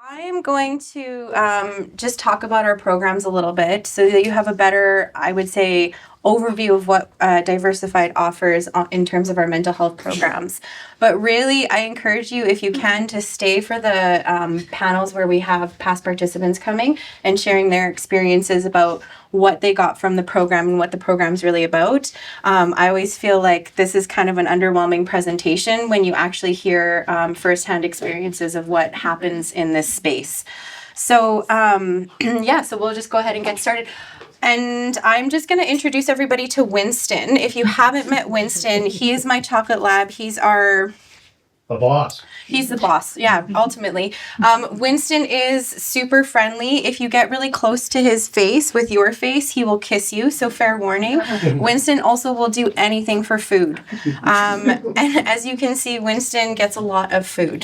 I'm going to just talk about our programs a little bit so that you have a better, I would say, overview of what Diversified offers in terms of our mental health programs. But really, I encourage you, if you can, to stay for the panels where we have past participants coming and sharing their experiences about what they got from the program and what the program's really about. I always feel like this is kind of an underwhelming presentation when you actually hear firsthand experiences of what happens in this space. So so we'll just go ahead and get started. And I'm just going to introduce everybody to Winston. If you haven't met Winston, he is my chocolate lab. He's our... The boss. He's the boss, yeah, ultimately. Winston is super friendly. If you get really close to his face with your face, he will kiss you, so fair warning. Winston also will do anything for food. And as you can see, Winston gets a lot of food.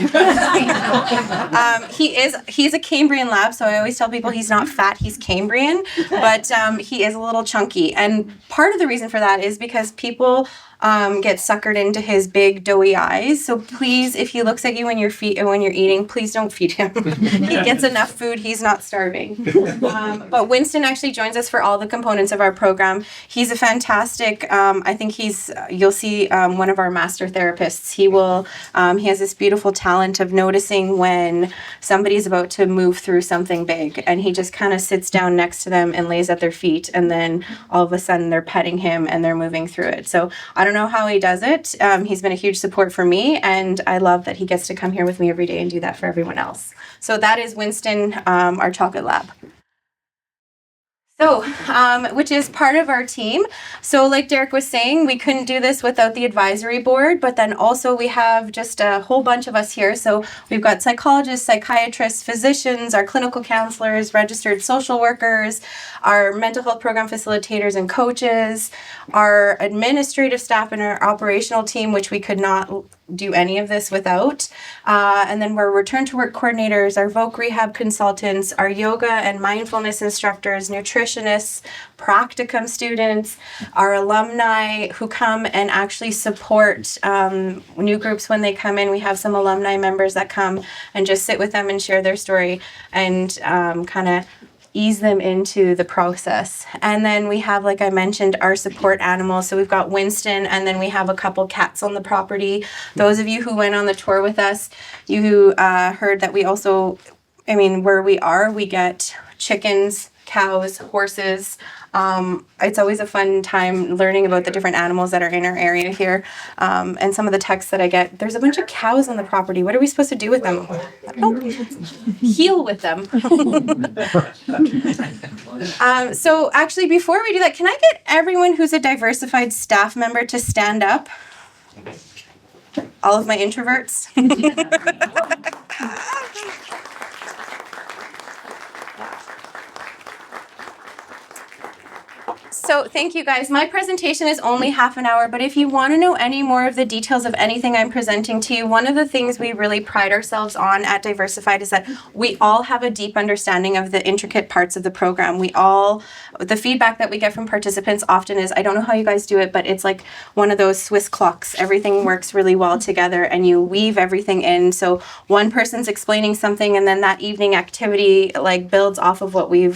He's a Cambrian lab, so I always tell people he's not fat, he's Cambrian, but he is a little chunky. And part of the reason for that is because people get suckered into his big doughy eyes. So please, if he looks at you when you're eating, please don't feed him. He gets enough food. He's not starving. But Winston actually joins us for all the components of our program. He's a fantastic, I think you'll see one of our master therapists. He has this beautiful talent of noticing when somebody's about to move through something big, and he just kind of sits down next to them and lays at their feet, and then all of a sudden they're petting him and they're moving through it. So I don't know how he does it. He's been a huge support for me, and I love that he gets to come here with me every day and do that for everyone else. So that is Winston, our chocolate lab. So, which is part of our team. So like Derek was saying, we couldn't do this without the advisory board, but then also we have just a whole bunch of us here. So we've got psychologists, psychiatrists, physicians, our clinical counselors, registered social workers, our mental health program facilitators and coaches, our administrative staff and our operational team, which we could not do any of this without. And then we're return to work coordinators, our voc rehab consultants, our yoga and mindfulness instructors, nutritionists, practicum students, our alumni who come and actually support new groups when they come in. We have some alumni members that come and just sit with them and share their story and kind of ease them into the process. And then we have, like I mentioned, our support animals. So we've got Winston, and then we have a couple cats on the property. Those of you who went on the tour with us, you heard that we also, where we are, we get chickens, cows, horses. It's always a fun time learning about the different animals that are in our area here. And some of the texts that I get, there's a bunch of cows on the property. What are we supposed to do with them? Heal with them. So actually, before we do that, can I get everyone who's a Diversified staff member to stand up? All of my introverts. So thank you guys. My presentation is only half an hour, but if you want to know any more of the details of anything I'm presenting to you, one of the things we really pride ourselves on at Diversified is that we all have a deep understanding of the intricate parts of the program. The feedback that we get from participants often is, I don't know how you guys do it, but it's like one of those Swiss clocks. Everything works really well together and you weave everything in. So one person's explaining something and then that evening activity builds off of what we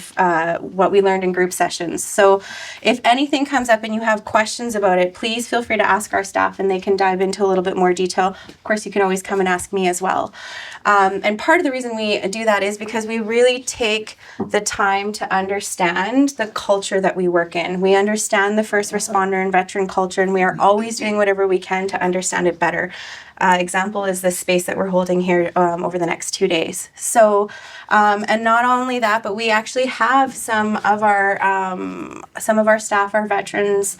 learned in group sessions. So if anything comes up and you have questions about it, please feel free to ask our staff and they can dive into a little bit more detail. Of course, you can always come and ask me as well. And part of the reason we do that is because we really take the time to understand the culture that we work in. We understand the first responder and veteran culture, and we are always doing whatever we can to understand it better. Example is this space that we're holding here over the next 2 days. So, and not only that, but we actually have some of our staff are veterans,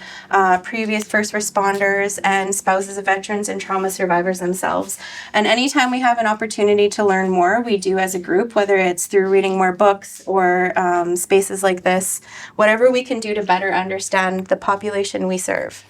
previous first responders, and spouses of veterans and trauma survivors themselves. And anytime we have an opportunity to learn more, we do as a group, whether it's through reading more books or spaces like this, whatever we can do to better understand the population we serve.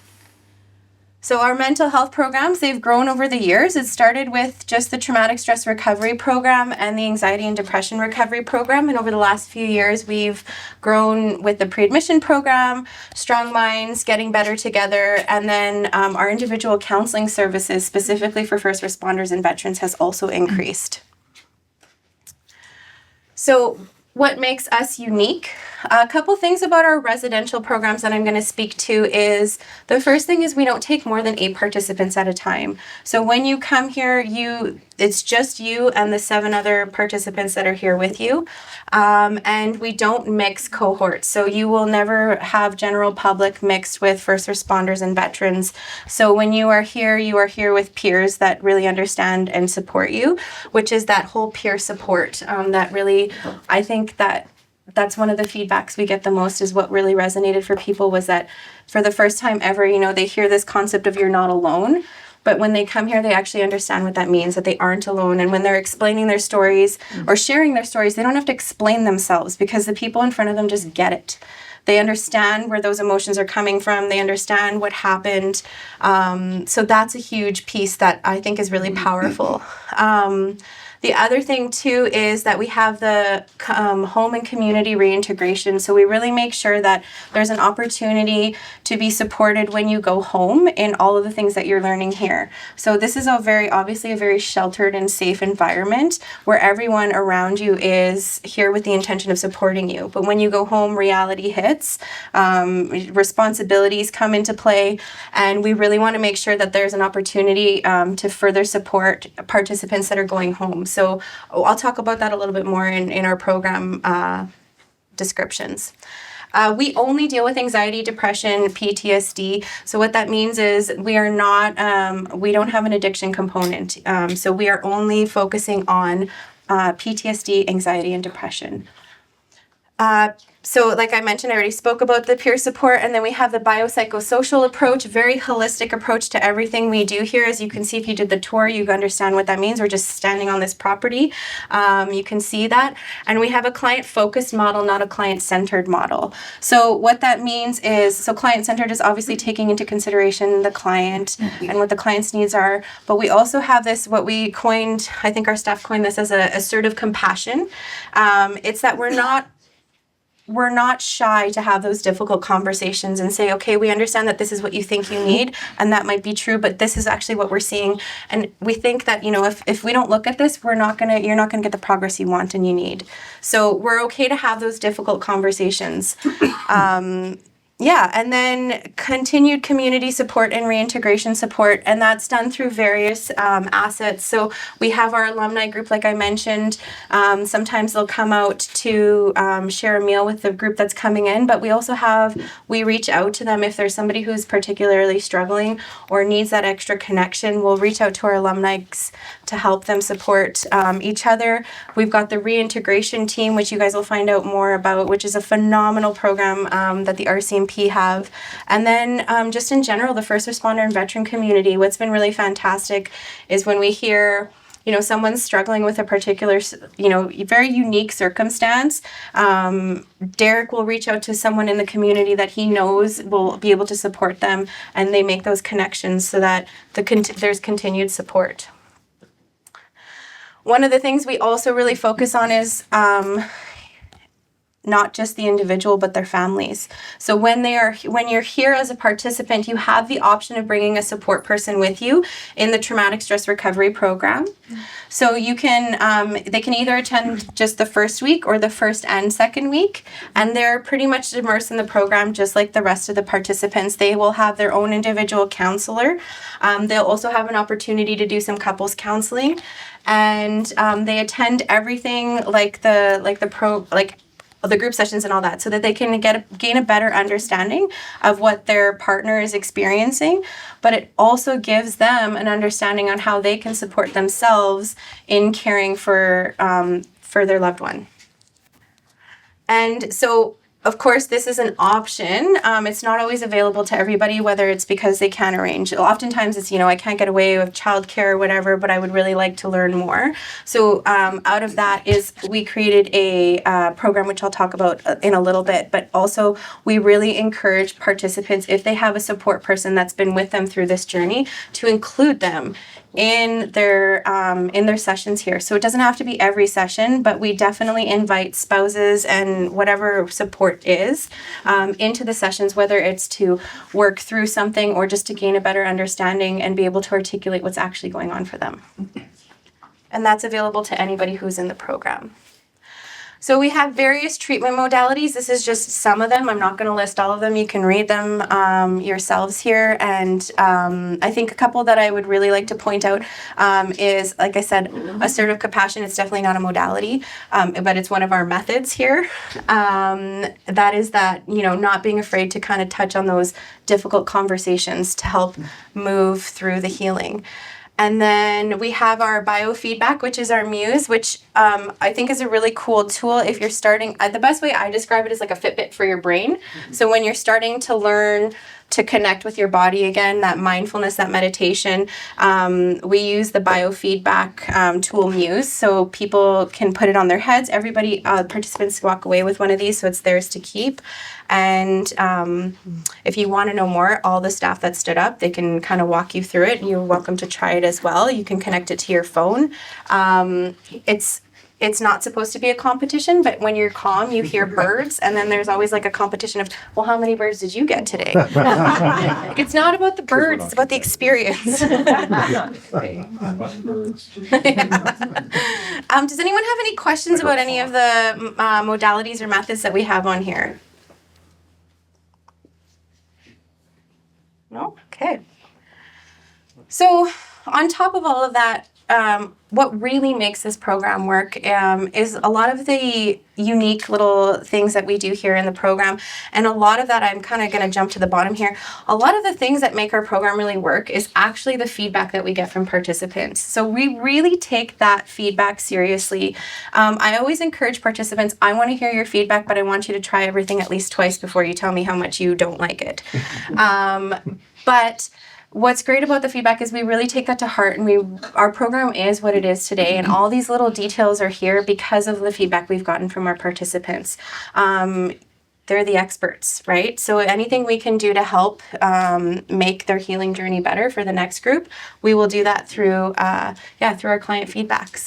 So our mental health programs, they've grown over the years. It started with just the traumatic stress recovery program and the anxiety and depression recovery program. And over the last few years, we've grown with the pre-admission program, Strong Minds, Getting Better Together, and then our individual counseling services specifically for first responders and veterans has also increased. So what makes us unique? A couple things about our residential programs that I'm going to speak to is the first thing is we don't take more than 8 participants at a time. So when you come here, it's just you and the 7 other participants that are here with you. And we don't mix cohorts. So you will never have general public mixed with first responders and veterans. So when you are here with peers that really understand and support you, which is that whole peer support that really, I think that's one of the feedbacks we get the most is what really resonated for people was that for the first time ever, they hear this concept of you're not alone. But when they come here, they actually understand what that means, that they aren't alone. And when they're explaining their stories or sharing their stories, they don't have to explain themselves because the people in front of them just get it. They understand where those emotions are coming from. They understand what happened. So that's a huge piece that I think is really powerful. The other thing, too, is that we have the home and community reintegration. So we really make sure that there's an opportunity to be supported when you go home in all of the things that you're learning here. So this is obviously a very sheltered and safe environment where everyone around you is here with the intention of supporting you. But when you go home, reality hits, responsibilities come into play, and we really want to make sure that there's an opportunity to further support participants that are going home. So I'll talk about that a little bit more in our program descriptions. We only deal with anxiety, depression, PTSD. So what that means is we don't have an addiction component. So we are only focusing on PTSD, anxiety, and depression. So like I mentioned, I already spoke about the peer support, and then we have the biopsychosocial approach, very holistic approach to everything we do here. As you can see, if you did the tour, you understand what that means. We're just standing on this property. You can see that. And we have a client-focused model, not a client-centered model. So what that means is, so client-centered is obviously taking into consideration the client and what the client's needs are. But we also have this, what we coined, I think our staff coined this as assertive compassion. It's that we're not shy to have those difficult conversations and say, okay, we understand that this is what you think you need, and that might be true, but this is actually what we're seeing. And we think that, if we don't look at this, you're not gonna get the progress you want and you need. So we're okay to have those difficult conversations. And then continued community support and reintegration support, and that's done through various assets. So we have our alumni group, like I mentioned. Sometimes they'll come out to share a meal with the group that's coming in, but we reach out to them if there's somebody who's particularly struggling or needs that extra connection. We'll reach out to our alumni to help them support each other. We've got the reintegration team, which you guys will find out more about, which is a phenomenal program that the RCMP have. And then just in general, the first responder and veteran community, what's been really fantastic is when we hear someone's struggling with a particular, very unique circumstance. Derek will reach out to someone in the community that he knows will be able to support them, and they make those connections so that there's continued support. One of the things we also really focus on is not just the individual, but their families. So when you're here as a participant, you have the option of bringing a support person with you in the traumatic stress recovery program. So they can either attend just the first week or the first and second week, and they're pretty much immersed in the program just like the rest of the participants. They will have their own individual counselor. They'll also have an opportunity to do some couples counseling, and they attend everything like the group sessions and all that, so that they can gain a better understanding of what their partner is experiencing, but it also gives them an understanding on how they can support themselves in caring for their loved one. And so, of course, this is an option. It's not always available to everybody, whether it's because they can't arrange. Oftentimes it's, I can't get away with childcare or whatever, but I would really like to learn more. So out of that is we created a program, which I'll talk about in a little bit, but also we really encourage participants, if they have a support person that's been with them through this journey, to include them in their sessions here. So it doesn't have to be every session, but we definitely invite spouses and whatever support is into the sessions, whether it's to work through something or just to gain a better understanding and be able to articulate what's actually going on for them. And that's available to anybody who's in the program. So we have various treatment modalities. This is just some of them. I'm not going to list all of them. You can read them yourselves here. And I think a couple that I would really like to point out is, like I said, assertive compassion. It's definitely not a modality, but it's one of our methods here. That is that, not being afraid to kind of touch on those difficult conversations to help move through the healing. And then we have our biofeedback, which is our muse, which I think is a really cool tool if you're starting. The best way I describe it is like a Fitbit for your brain. So when you're starting to learn to connect with your body again, that mindfulness, that meditation, we use the biofeedback tool Muse. So people can put it on their heads. Everybody, participants walk away with one of these, so it's theirs to keep. And if you want to know more, all the staff that stood up, they can kind of walk you through it. You're welcome to try it as well. You can connect it to your phone. It's not supposed to be a competition, but when you're calm, you hear birds, and then there's always like a competition of, well, how many birds did you get today? It's not about the birds, it's about the experience. Does anyone have any questions about any of the modalities or methods that we have on here? No? Okay. So on top of all of that, what really makes this program work is a lot of the unique little things that we do here in the program. And a lot of that, I'm kind of going to jump to the bottom here. A lot of the things that make our program really work is actually the feedback that we get from participants. So we really take that feedback seriously. I always encourage participants, I want to hear your feedback, but I want you to try everything at least twice before you tell me how much you don't like it. But what's great about the feedback is we really take that to heart, and our program is what it is today, and all these little details are here because of the feedback we've gotten from our participants. They're the experts, right? So anything we can do to help make their healing journey better for the next group, we will do that through our client feedback.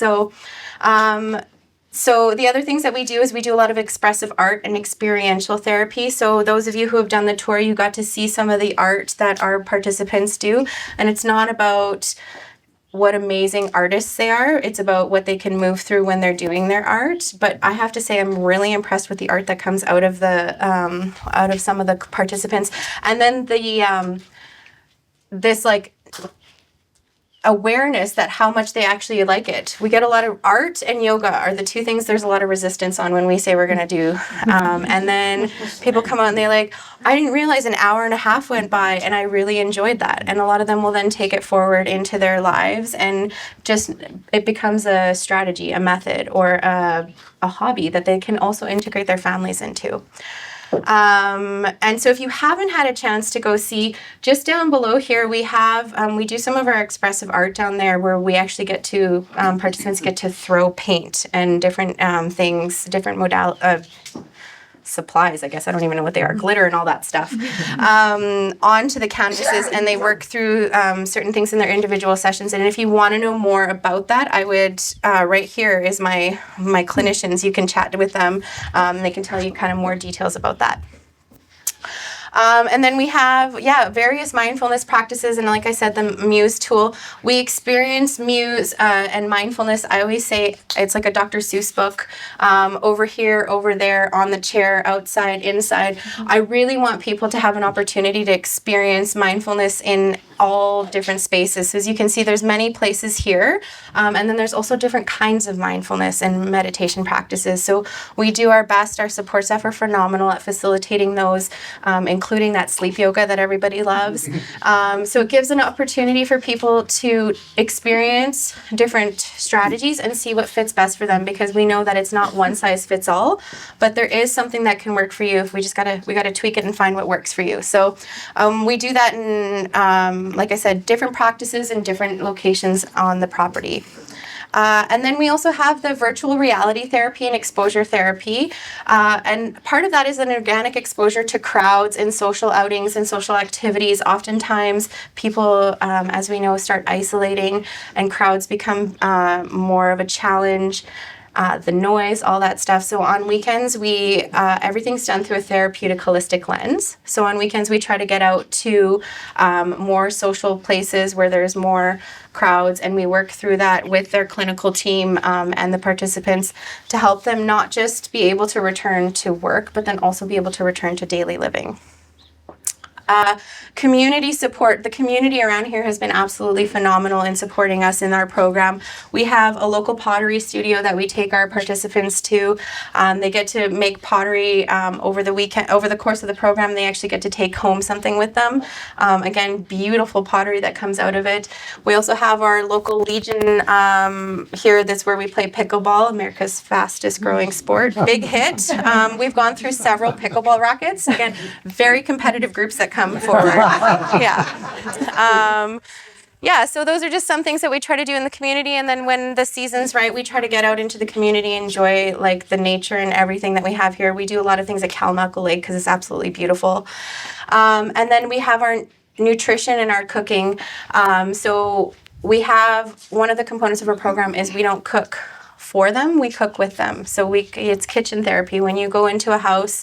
So the other things that we do is we do a lot of expressive art and experiential therapy. So those of you who have done the tour, you got to see some of the art that our participants do. And it's not about what amazing artists they are. It's about what they can move through when they're doing their art. But I have to say, I'm really impressed with the art that comes out of some of the participants. And then this awareness that how much they actually like it. We get a lot of art and yoga are the two things there's a lot of resistance on when we say we're going to do. And then people come out and they're like, I didn't realize an hour and a half went by and I really enjoyed that. And a lot of them will then take it forward into their lives and just it becomes a strategy, a method, or a hobby that they can also integrate their families into. And so if you haven't had a chance to go see, just down below here we have, we do some of our expressive art down there where we actually get to, participants get to throw paint and different things, different supplies, I guess, I don't even know what they are, glitter and all that stuff, onto the canvases, and they work through certain things in their individual sessions. And if you want to know more about that, I would, right here is my clinicians. You can chat with them. They can tell you kind of more details about that. And then we have, various mindfulness practices. And like I said, the Muse tool, we experience Muse and mindfulness. I always say it's like a Dr. Seuss book, over here, over there, on the chair, outside, inside. I really want people to have an opportunity to experience mindfulness in all different spaces. So as you can see, there's many places here. And then there's also different kinds of mindfulness and meditation practices. So we do our best. Our support staff are phenomenal at facilitating those, including that sleep yoga that everybody loves. So it gives an opportunity for people to experience different strategies and see what fits best for them, because we know that it's not one size fits all, but there is something that can work for you. If we gotta tweak it and find what works for you. So we do that in, like I said, different practices in different locations on the property. And then we also have the virtual reality therapy and exposure therapy. And part of that is an organic exposure to crowds and social outings and social activities. Oftentimes people, as we know, start isolating and crowds become more of a challenge. the noise, all that stuff. So on weekends, we everything's done through a therapeutic holistic lens. So on weekends, we try to get out to more social places where there's more crowds, and we work through that with their clinical team and the participants to help them not just be able to return to work, but then also be able to return to daily living. Community support. The community around here has been absolutely phenomenal in supporting us in our program. We have a local pottery studio that we take our participants to. They get to make pottery over the weekend. Over the course of the program, they actually get to take home something with them. Again, beautiful pottery that comes out of it. We also have our local Legion here. That's where we play pickleball, America's fastest growing sport. Big hit. We've gone through several pickleball rackets. Again, very competitive groups that come forward. So those are just some things that we try to do in the community. And then when the season's right, we try to get out into the community, enjoy like the nature and everything that we have here. We do a lot of things at Kalmalka Lake because it's absolutely beautiful. And then we have our nutrition and our cooking. So we have, one of the components of our program is we don't cook for them, we cook with them. So it's kitchen therapy. When you go into a house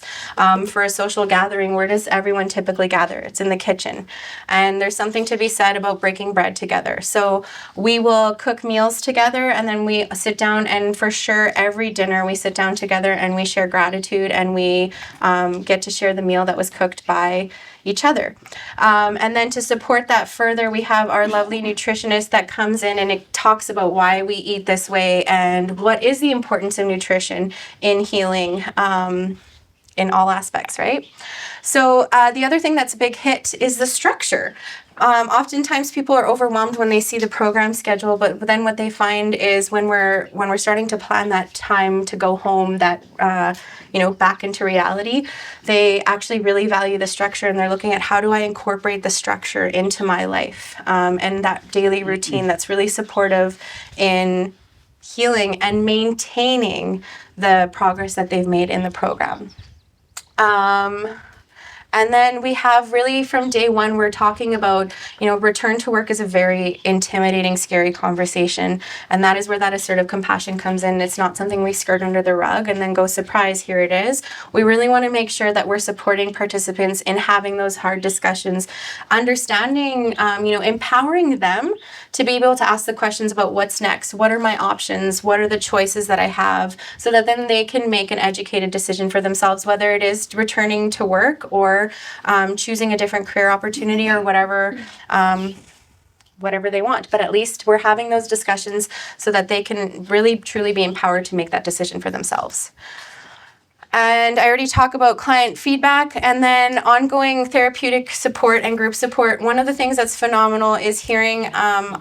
for a social gathering, where does everyone typically gather? It's in the kitchen. And there's something to be said about breaking bread together. So we will cook meals together, and then we sit down, and for sure every dinner we sit down together and we share gratitude, and we get to share the meal that was cooked by each other. And then to support that further, we have our lovely nutritionist that comes in and it talks about why we eat this way and what is the importance of nutrition in healing in all aspects, right? So the other thing that's a big hit is the structure. Oftentimes people are overwhelmed when they see the program schedule, but then what they find is when we're starting to plan that time to go home, that back into reality, they actually really value the structure, and they're looking at how do I incorporate the structure into my life, and that daily routine that's really supportive in healing and maintaining the progress that they've made in the program. And then we have really from day one, we're talking about, return to work is a very intimidating, scary conversation. And that is where that assertive compassion comes in. It's not something we skirt under the rug and then go, surprise, here it is. We really want to make sure that we're supporting participants in having those hard discussions, understanding, empowering them to be able to ask the questions about what's next, what are my options, what are the choices that I have, so that then they can make an educated decision for themselves, whether it is returning to work or choosing a different career opportunity or whatever they want. But at least we're having those discussions so that they can really, truly be empowered to make that decision for themselves. And I already talked about client feedback and then ongoing therapeutic support and group support. One of the things that's phenomenal is hearing, I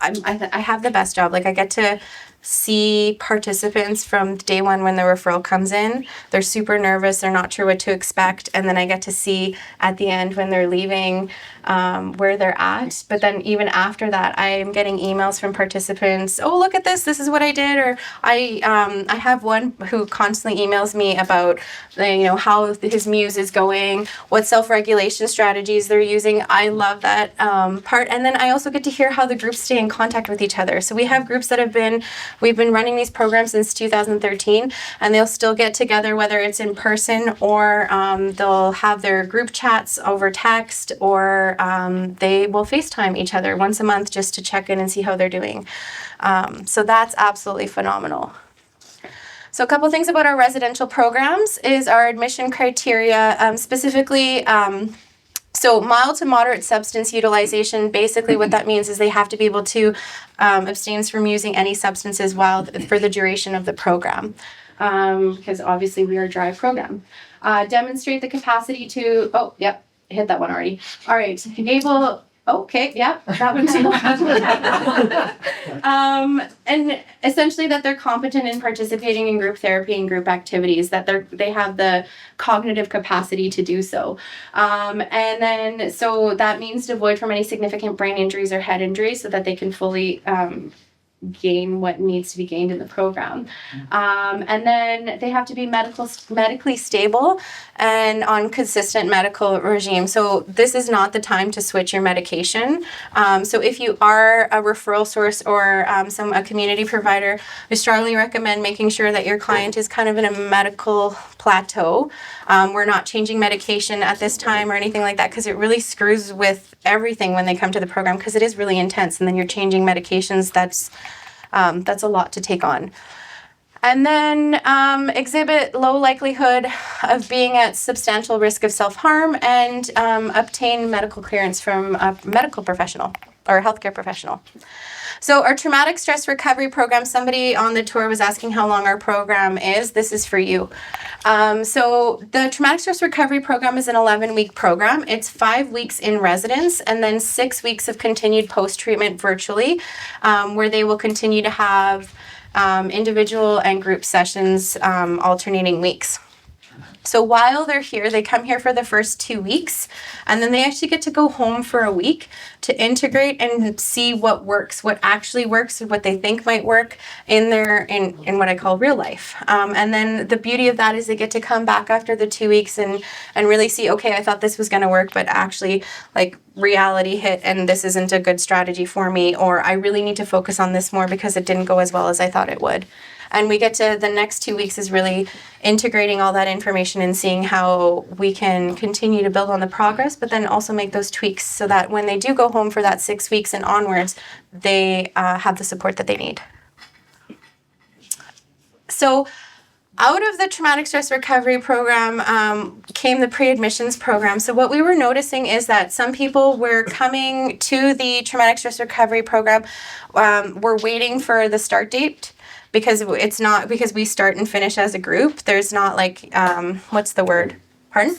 have the best job. I get to see participants from day one when the referral comes in. They're super nervous. They're not sure what to expect. And then I get to see at the end when they're leaving where they're at. But then even after that, I'm getting emails from participants. Oh, look at this. This is what I did. Or I have one who constantly emails me about how his muse is going, what self-regulation strategies they're using. I love that part. And then I also get to hear how the groups stay in contact with each other. So we have groups that we've been running these programs since 2013, and they'll still get together, whether it's in person or they'll have their group chats over text, or they will FaceTime each other once a month just to check in and see how they're doing. So that's absolutely phenomenal. So a couple things about our residential programs is our admission criteria, specifically so mild to moderate substance utilization. Basically what that means is they have to be able to abstain from using any substances for the duration of the program, because obviously we are a dry program. Demonstrate the capacity to, hit that one already. All right, okay, yeah, that one too. And essentially that they're competent in participating in group therapy and group activities, that they have the cognitive capacity to do so. And then, so that means to avoid from any significant brain injuries or head injuries so that they can fully gain what needs to be gained in the program. And then they have to be medically stable and on consistent medical regime. So this is not the time to switch your medication. So if you are a referral source or a community provider, I strongly recommend making sure that your client is kind of in a medical plateau. We're not changing medication at this time or anything like that, because it really screws with everything when they come to the program, because it is really intense, and then you're changing medications. That's a lot to take on. And then exhibit low likelihood of being at substantial risk of self-harm, and obtain medical clearance from a medical professional or a healthcare professional. So our traumatic stress recovery program, somebody on the tour was asking how long our program is. This is for you. So the traumatic stress recovery program is an 11-week program. It's 5 weeks in residence and then 6 weeks of continued post-treatment virtually, where they will continue to have individual and group sessions alternating weeks. So while they're here, they come here for the first 2 weeks, and then they actually get to go home for a week to integrate and see what works, what actually works, what they think might work in what I call real life. And then the beauty of that is they get to come back after the 2 weeks and really see, okay, I thought this was going to work, but actually like reality hit and this isn't a good strategy for me, or I really need to focus on this more because it didn't go as well as I thought it would. And we get to the next 2 weeks is really integrating all that information and seeing how we can continue to build on the progress, but then also make those tweaks so that when they do go home for that 6 weeks and onwards, they have the support that they need. So out of the traumatic stress recovery program came the pre-admissions program. So what we were noticing is that some people were coming to the traumatic stress recovery program, were waiting for the start date, because it's not, because we start and finish as a group. There's not like, what's the word? Pardon?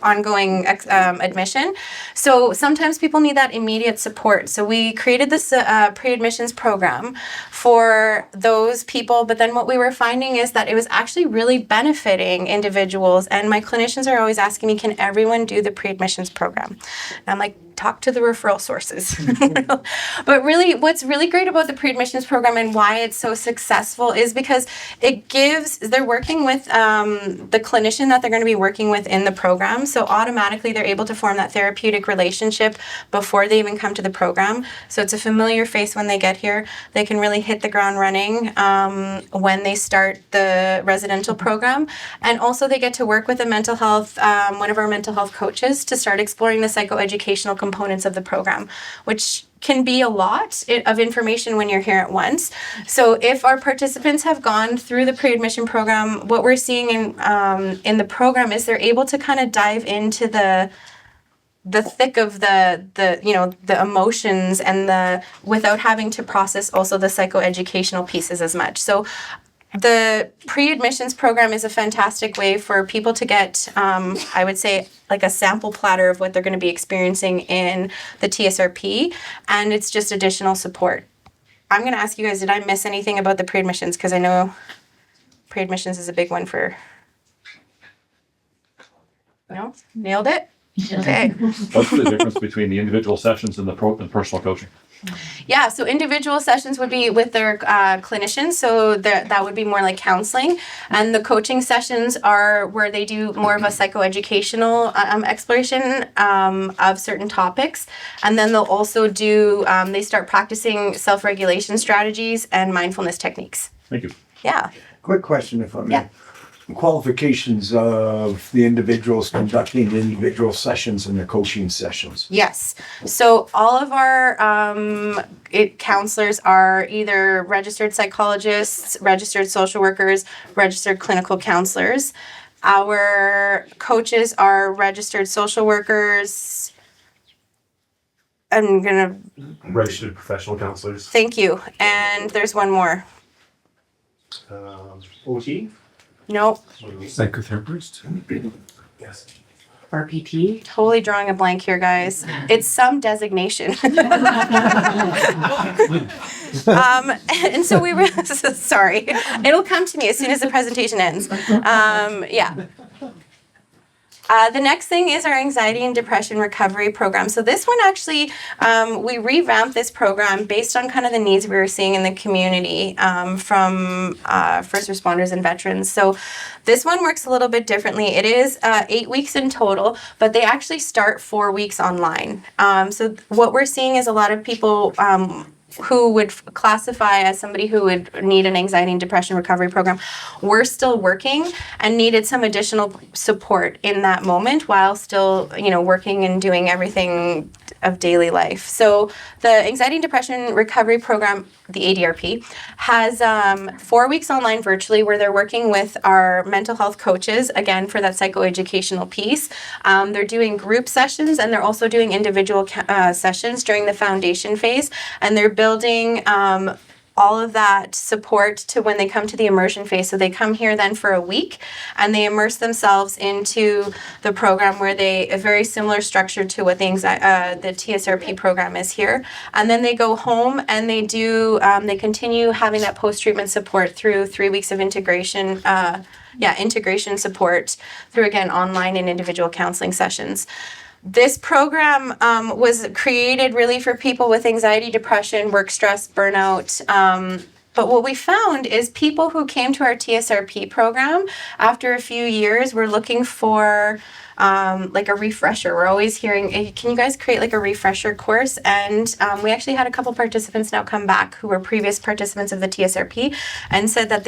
Ongoing admission. So sometimes people need that immediate support. So we created this pre-admissions program for those people. But then what we were finding is that it was actually really benefiting individuals. And my clinicians are always asking me, can everyone do the pre-admissions program? And I'm like, talk to the referral sources. But really, what's really great about the pre-admissions program and why it's so successful is because they're working with the clinician that they're going to be working with in the program. So automatically they're able to form that therapeutic relationship before they even come to the program. So it's a familiar face when they get here. They can really hit the ground running when they start the residential program. And also they get to work with a mental health, one of our mental health coaches, to start exploring the psychoeducational components of the program, which can be a lot of information when you're here at once. So if our participants have gone through the pre-admission program, what we're seeing in the program is they're able to kind of dive into the thick of the emotions and without having to process also the psychoeducational pieces as much. So the pre-admissions program is a fantastic way for people to get, I would say, like a sample platter of what they're going to be experiencing in the TSRP, and it's just additional support. I'm going to ask you guys, did I miss anything about the pre-admissions? Because I know pre-admissions is a big one for... No? Nailed it? Okay. What's the difference between the individual sessions and the personal coaching? Yeah, so individual sessions would be with their clinicians, so that would be more like counseling, and the coaching sessions are where they do more of a psychoeducational exploration of certain topics, and then they'll also do, they start practicing self-regulation strategies and mindfulness techniques. Thank you. Yeah. Quick question, if I may. Yeah. Qualifications of the individuals conducting the individual sessions and the coaching sessions. Yes. So all of our counselors are either registered psychologists, registered social workers, registered clinical counselors. Our coaches are registered social workers. I'm going to... Registered professional counselors. Thank you. And there's one more. OT? Nope. Psychotherapist? Yes. RPT? Totally drawing a blank here, guys. It's some designation. And so we were, sorry, it'll come to me as soon as the presentation ends. Yeah. The next thing is our anxiety and depression recovery program. So this one actually, we revamped this program based on kind of the needs we were seeing in the community from first responders and veterans. So this one works a little bit differently. It is 8 weeks in total, but they actually start 4 weeks online. So what we're seeing is a lot of people who would classify as somebody who would need an anxiety and depression recovery program were still working and needed some additional support in that moment while still, working and doing everything of daily life. So the anxiety and depression recovery program, the ADRP, has 4 weeks online virtually where they're working with our mental health coaches, again, for that psychoeducational piece. They're doing group sessions and they're also doing individual sessions during the foundation phase, and they're building all of that support to when they come to the immersion phase. So they come here then for a week and they immerse themselves into the program where a very similar structure to what the TSRP program is here. And then they go home and they continue having that post-treatment support through 3 weeks of integration support through, again, online and individual counseling sessions. This program was created really for people with anxiety, depression, work stress, burnout. But what we found is people who came to our TSRP program after a few years were looking for like a refresher. We're always hearing, hey, can you guys create like a refresher course? And we actually had a couple participants now come back who were previous participants of the TSRP and said that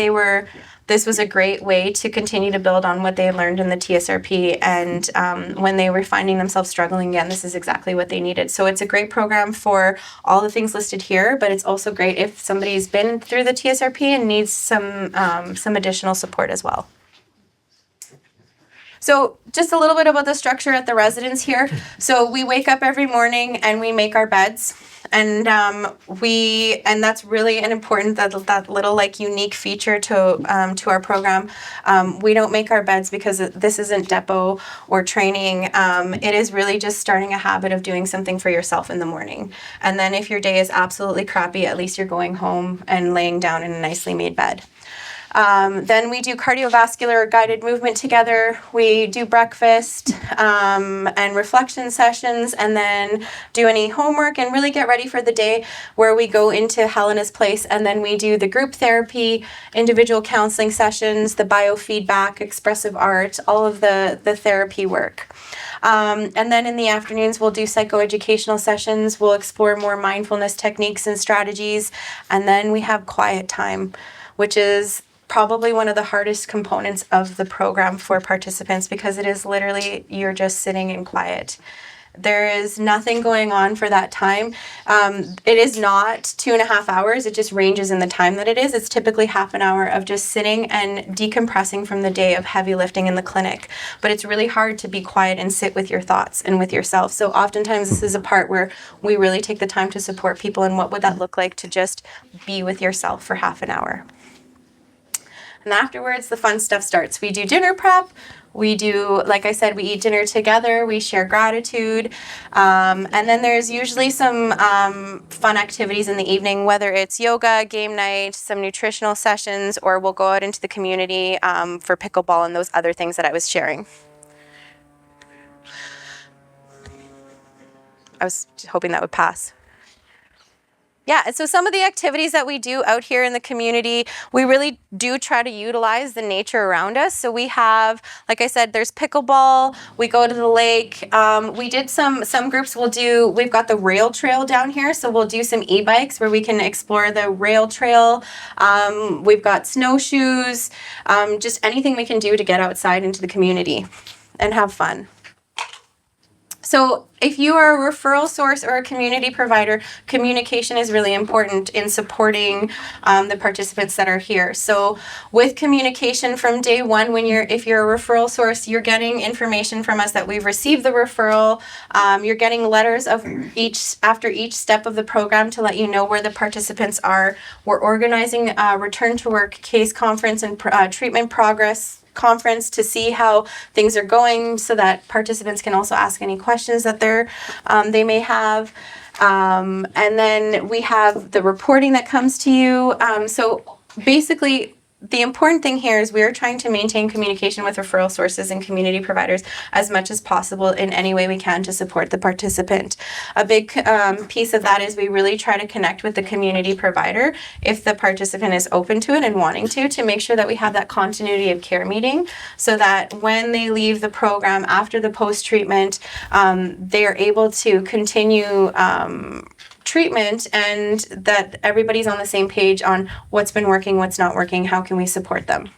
this was a great way to continue to build on what they learned in the TSRP. And when they were finding themselves struggling again, this is exactly what they needed. So it's a great program for all the things listed here, but it's also great if somebody's been through the TSRP and needs some additional support as well. So just a little bit about the structure at the residence here. So we wake up every morning and we make our beds. And that's really an important, that little like unique feature to our program. We don't make our beds because this isn't depot or training. It is really just starting a habit of doing something for yourself in the morning. And then if your day is absolutely crappy, at least you're going home and laying down in a nicely made bed. Then we do cardiovascular guided movement together. We do breakfast and reflection sessions, and then do any homework and really get ready for the day, where we go into Helena's place, and then we do the group therapy, individual counseling sessions, the biofeedback, expressive art, all of the therapy work. And then in the afternoons, we'll do psychoeducational sessions. We'll explore more mindfulness techniques and strategies. And then we have quiet time, which is probably one of the hardest components of the program for participants, because it is literally you're just sitting in quiet. There is nothing going on for that time. It is not 2.5 hours. It just ranges in the time that it is. It's typically half an hour of just sitting and decompressing from the day of heavy lifting in the clinic. But it's really hard to be quiet and sit with your thoughts and with yourself. So oftentimes this is a part where we really take the time to support people. And what would that look like to just be with yourself for half an hour? And afterwards, the fun stuff starts. We do dinner prep. We do, like I said, we eat dinner together. We share gratitude. And then there's usually some fun activities in the evening, whether it's yoga, game night, some nutritional sessions, or we'll go out into the community for pickleball and those other things that I was sharing. I was hoping that would pass. Yeah, and so some of the activities that we do out here in the community, we really do try to utilize the nature around us. So we have, like I said, there's pickleball, we go to the lake. We did some groups we've got the rail trail down here, so we'll do some e-bikes where we can explore the rail trail. We've got snowshoes, just anything we can do to get outside into the community and have fun. So if you are a referral source or a community provider, communication is really important in supporting the participants that are here. So with communication from day one, if you're a referral source, you're getting information from us that we've received the referral. You're getting letters of after each step of the program to let you know where the participants are. We're organizing a return to work case conference and treatment progress conference to see how things are going, so that participants can also ask any questions that they may have. And then we have the reporting that comes to you. So basically, the important thing here is we're trying to maintain communication with referral sources and community providers as much as possible in any way we can to support the participant. A big piece of that is we really try to connect with the community provider if the participant is open to it and wanting to make sure that we have that continuity of care meeting so that when they leave the program after the post-treatment, they are able to continue treatment and that everybody's on the same page on what's been working, what's not working, how can we support them.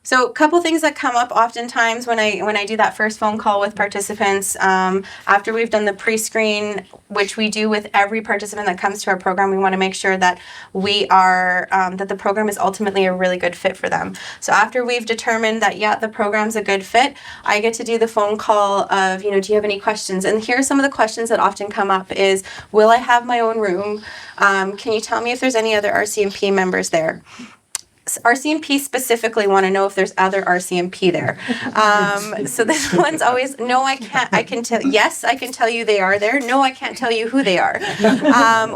So a couple things that come up oftentimes when I do that first phone call with participants after we've done the pre-screen, which we do with every participant that comes to our program, we want to make sure that we are that the program is ultimately a really good fit for them. So after we've determined that the program's a good fit, I get to do the phone call of do you have any questions? And here are some of the questions that often come up: is will I have my own room? Can you tell me if there's any other RCMP members there? RCMP specifically want to know if there's other RCMP there. So this one's always, no, I can't. I can tell, yes, I can tell you they are there. No, I can't tell you who they are.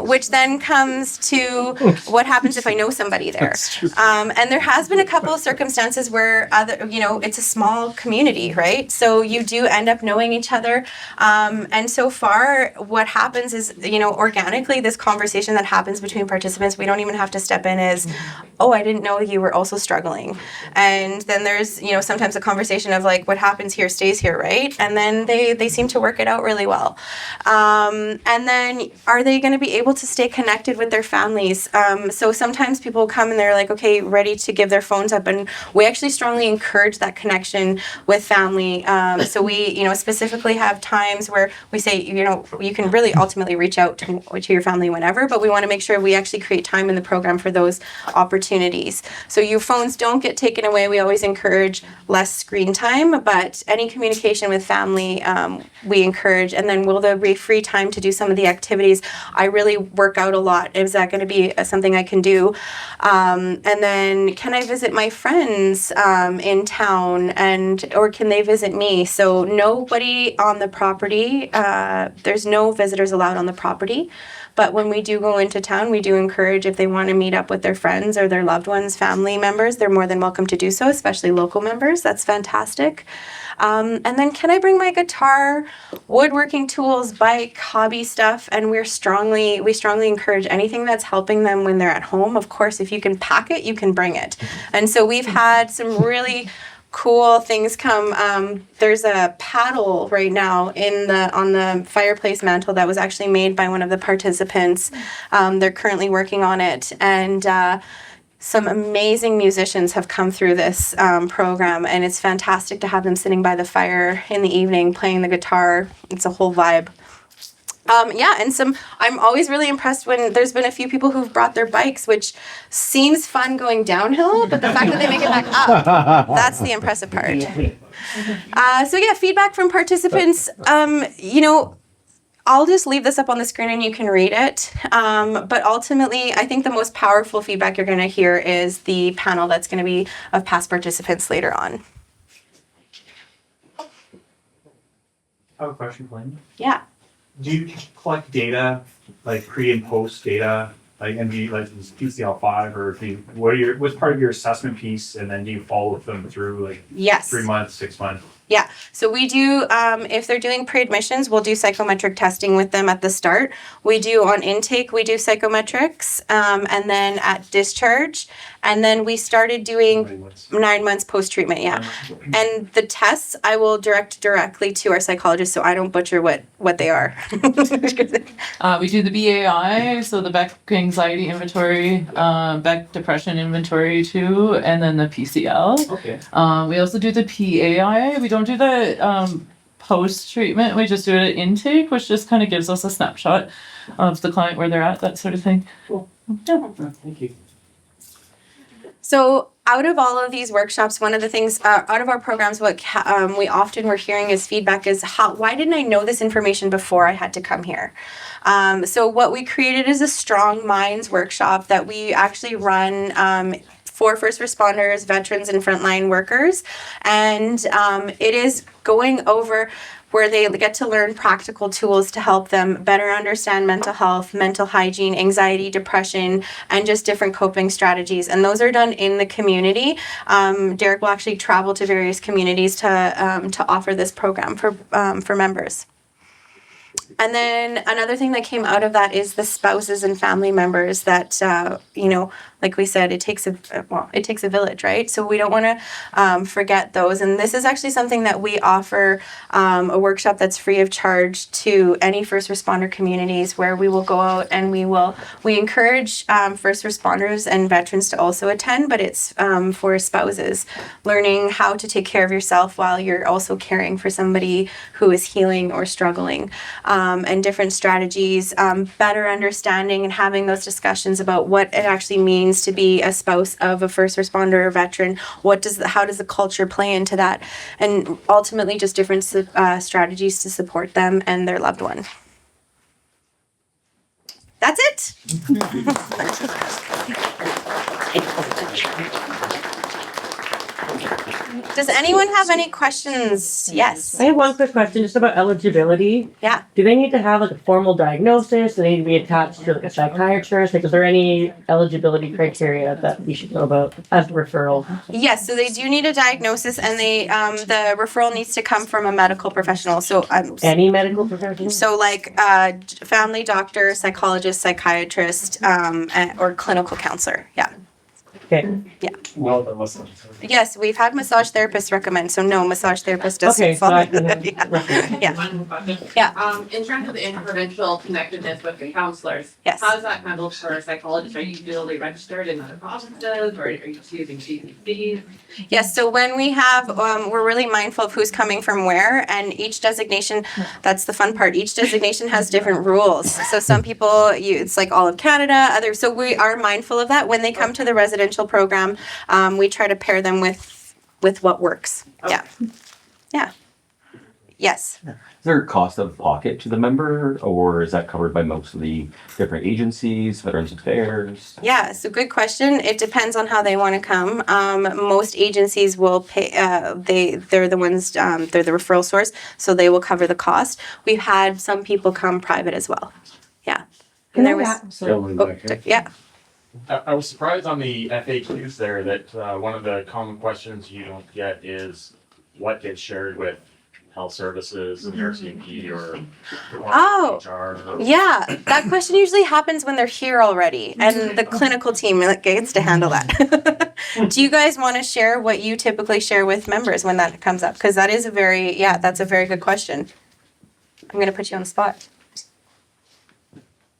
Which then comes to what happens if I know somebody there. And there has been a couple of circumstances where it's a small community, right? So you do end up knowing each other. And so far, what happens is, organically, this conversation that happens between participants, we don't even have to step in as, oh, I didn't know you were also struggling. And then there's, sometimes a conversation of like, what happens here stays here, right? And then they seem to work it out really well. And then are they going to be able to stay connected with their families? So sometimes people come and they're like, okay, ready to give their phones up. And we actually strongly encourage that connection with family. So we, specifically have times where we say, you can really ultimately reach out to your family whenever, but we want to make sure we actually create time in the program for those opportunities. So your phones don't get taken away. We always encourage less screen time, but any communication with family, we encourage. And then will there be free time to do some of the activities? I really work out a lot. Is that going to be something I can do? And then can I visit my friends in town or can they visit me? So nobody on the property, there's no visitors allowed on the property. But when we do go into town, we do encourage if they want to meet up with their friends or their loved ones, family members, they're more than welcome to do so, especially local members. That's fantastic. And then can I bring my guitar, woodworking tools, bike, hobby stuff? And we strongly encourage anything that's helping them when they're at home. Of course, if you can pack it, you can bring it. And so we've had some really cool things come. There's a paddle right now on the fireplace mantle that was actually made by one of the participants. They're currently working on it, and some amazing musicians have come through this program, and it's fantastic to have them sitting by the fire in the evening playing the guitar. It's a whole vibe. And I'm always really impressed when there's been a few people who've brought their bikes, which seems fun going downhill, but the fact that they make it back up, that's the impressive part. Feedback from participants, I'll just leave this up on the screen and you can read it. But ultimately, I think the most powerful feedback you're going to hear is the panel that's going to be of past participants later on. I have a question, Paulina. Yeah. Do you collect data, like pre and post data, like PCL5, or what's part of your assessment piece, and then do you follow them through like Yes. 3 months, 6 months? Yeah, so we do, if they're doing pre-admissions, we'll do psychometric testing with them at the start. We do on intake, we do psychometrics, and then at discharge. And then we started doing 9 months post-treatment, yeah. And the tests, I will direct directly to our psychologist so I don't butcher what they are. We do the BAI, so the Beck Anxiety Inventory, Beck Depression Inventory too, and then the PCL. Okay. We also do the PAI. We don't do the post-treatment. We just do it at intake, which just kind of gives us a snapshot of the client, where they're at, that sort of thing. Cool. Yeah. Thank you. So out of all of these workshops, one of the things, out of our programs, what we often were hearing as feedback is, why didn't I know this information before I had to come here? So what we created is a Strong Minds workshop that we actually run for first responders, veterans, and frontline workers. And it is going over where they get to learn practical tools to help them better understand mental health, mental hygiene, anxiety, depression, and just different coping strategies. And those are done in the community. Derek will actually travel to various communities to offer this program for members. And then another thing that came out of that is the spouses and family members that, like we said, it takes a village, right? So we don't want to forget those. And this is actually something that we offer a workshop that's free of charge to any first responder communities, where we will go out and we encourage first responders and veterans to also attend, but it's for spouses, learning how to take care of yourself while you're also caring for somebody who is healing or struggling, and different strategies, better understanding and having those discussions about what it actually means to be a spouse of a first responder or veteran. How does the culture play into that? And ultimately just different strategies to support them and their loved one. That's it. Does anyone have any questions? Yes. I have one quick question just about eligibility. Yeah. Do they need to have like a formal diagnosis? Do they need to be attached to like a psychiatrist? Like, is there any eligibility criteria that we should know about as a referral? Yes, so they do need a diagnosis, and they the referral needs to come from a medical professional. So Any medical professional? So like family doctor, psychologist, psychiatrist, or clinical counselor. Yeah. Okay. Well, that was Yes, we've had massage therapists recommend. So no, massage therapist doesn't Okay, so fall. I can Yeah. One question. Yeah. In terms of the interprovincial connectedness with the counselors, Yes. how is that handled for psychologists? Are you duly registered in other provinces, or are you just using GCCs? Yes, so when we have, we're really mindful of who's coming from where, and each designation, that's the fun part, each designation has different rules. So some people, it's like all of Canada, others, so we are mindful of that. When they come to the residential program, we try to pair them with what works. Yeah. Yeah. Yes. Is there a cost of pocket to the member, or is that covered by most of the different agencies, Veterans Affairs? Yeah, so good question. It depends on how they want to come. Most agencies will pay. They're the ones. They're the referral source, so they will cover the cost. We've had some people come private as well. Yeah, and there was. Yeah. I was surprised on the FAQs there that one of the common questions you don't get is what gets shared with health services, RCMP, or Oh. HR. Yeah, that question usually happens when they're here already, and the clinical team gets to handle that. Do you guys want to share what you typically share with members when that comes up? Because that is that's a very good question. I'm going to put you on the spot.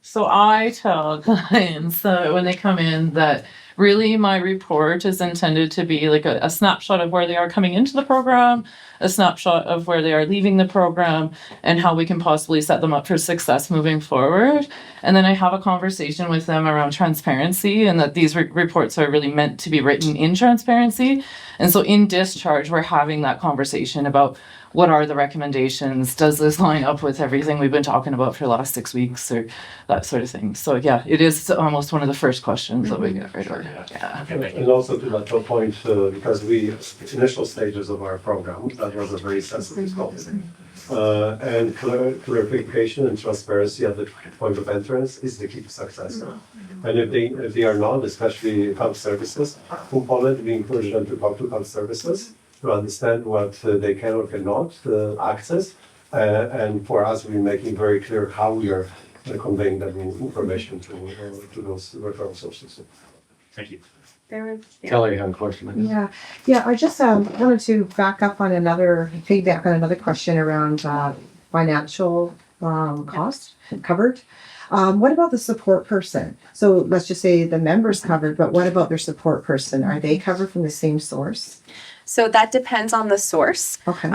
So I tell clients that when they come in that really my report is intended to be like a snapshot of where they are coming into the program, a snapshot of where they are leaving the program, and how we can possibly set them up for success moving forward. And then I have a conversation with them around transparency, and that these reports are really meant to be written in transparency. And so in discharge, we're having that conversation about what are the recommendations? Does this line up with everything we've been talking about for the last 6 weeks, or that sort of thing? So yeah, it is almost one of the first questions that we get right away. Yeah. And also to that point, because initial stages of our program, that was a very sensitive topic. And clarification and transparency at the point of entrance is the key to success. And if they are not, especially health services component, we encourage them to talk to health services to understand what they can or cannot access. And for us, we're making very clear how we are conveying that information to those referral sources. Thank you. Kelly had a question. Yeah. I just wanted to back up on feedback on another question around financial cost covered. What about the support person? So let's just say the member's covered, but what about their support person? Are they covered from the same source? So that depends on the source. Okay.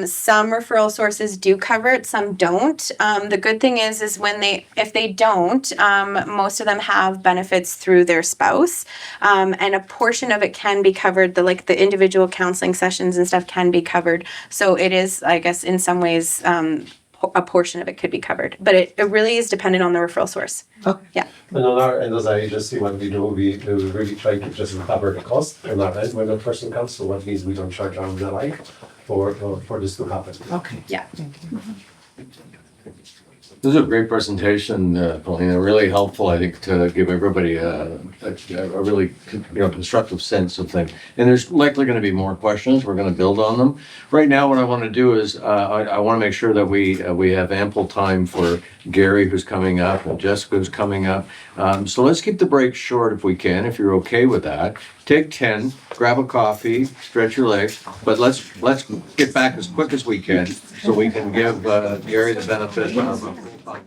Some referral sources do cover it, some don't. The good thing is if they don't, most of them have benefits through their spouse, and a portion of it can be covered. The individual counseling sessions and stuff can be covered. So it is, I guess, in some ways, a portion of it could be covered, but it really is dependent on the referral source. Okay. Yeah. And on our end, as I agency, what we do, we really try to just cover the cost on our end when a person comes. So what means we don't charge arms and the like. for this to happen. Okay. Yeah. This is a great presentation, Paulina, really helpful, I think, to give everybody a really, constructive sense of things. And there's likely going to be more questions, we're going to build on them. Right now, what I want to do is, I want to make sure that we have ample time for Gary, who's coming up, and Jessica, who's coming up. So let's keep the break short if we can, if you're okay with that. Take 10, grab a coffee, stretch your legs, but let's get back as quick as we can so we can give Gary the benefit of a full time.